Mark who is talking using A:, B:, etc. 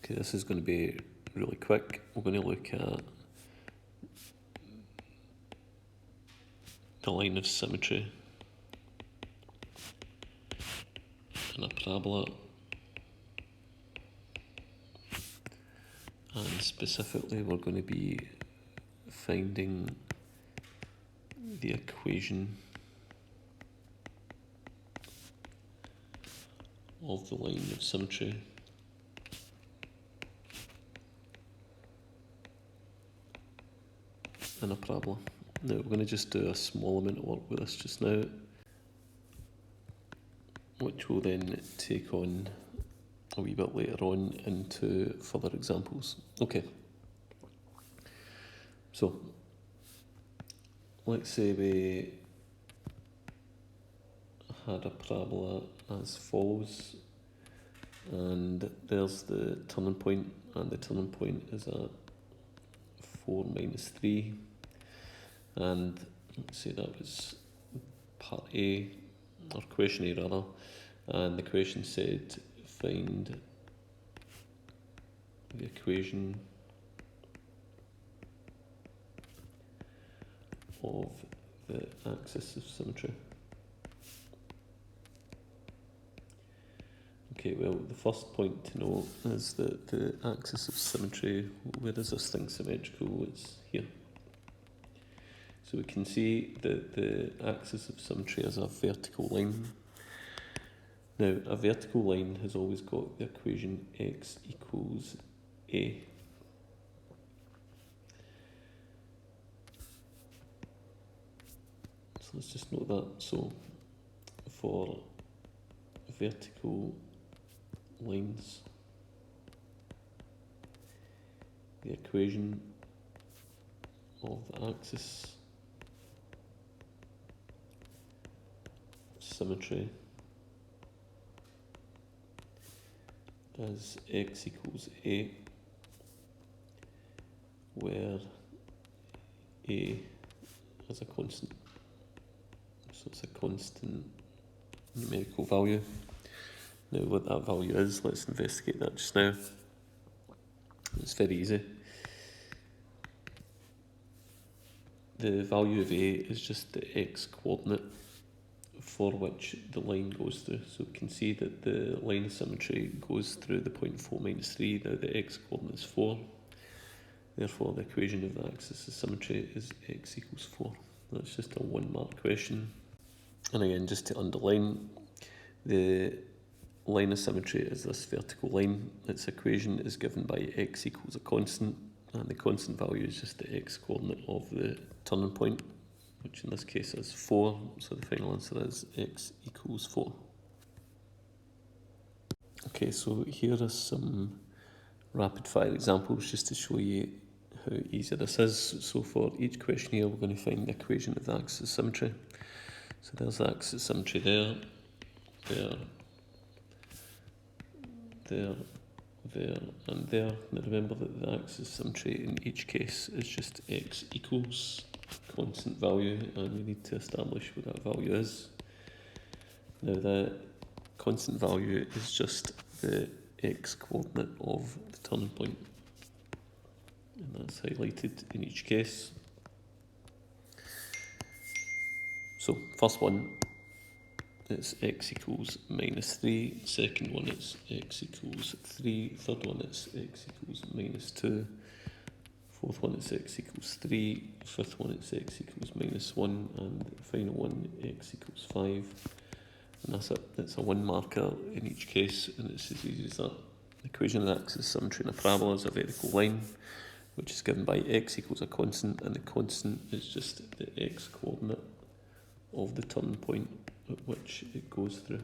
A: Okay, this is going to be really quick. We're going to look at the line of symmetry in a parabola, and specifically we're going to be finding the equation of the line of symmetry in a parabola. Now we're going to just do a small amount of work with this just now, which will then take on a wee bit later on into further examples. Okay, so let's say we had a parabola as follows, and there's the turning point, and the turning point is at 4 minus 3, and let's say that was part A, or question A rather, and the question said find the equation of the axis of symmetry. Okay, well, the first point to know is that the axis of symmetry, where is this thing symmetrical? It's here. So we can see that the axis of symmetry is a vertical line. Now, a vertical line has always got the equation x equals a. So let's just note that. So for vertical lines, the equation of the axis of symmetry is x equals a, where a is a constant. So it's a constant numerical value. Now what that value is, let's investigate that just now. It's very easy. The value of a is just the x coordinate for which the line goes through. So we can see that the line of symmetry goes through the point 4 minus 3. Now the x coordinate is 4. Therefore the equation of the axis of symmetry is x equals 4. That's just a 1 mark question. And again, just to underline, the line of symmetry is this vertical line. Its equation is given by x equals a constant, and the constant value is just the x coordinate of the turning point, which in this case is 4, so the final answer is x equals 4. Okay, so here are some rapid fire examples just to show you how easy this is. So for each question here, we're going to find the equation of the axis of symmetry. So there's the axis of symmetry there, and there. Now remember that the axis of symmetry in each case is just x equals constant value, and we need to establish what that value is. Now the constant value is just the x coordinate of the turning point, and that's highlighted in each case. So first one, it's x equals minus 3, second one it's x equals 3, third one it's x equals minus 2, fourth one it's x equals 3, fifth one it's x equals minus 1, and the final one x equals 5. And that's it. It's a 1 marker in each case, and it's as easy as that. The equation of the axis of symmetry in a parabola is a vertical line, which is given by x equals a constant, and the constant is just the x coordinate of the turning point at which it goes through.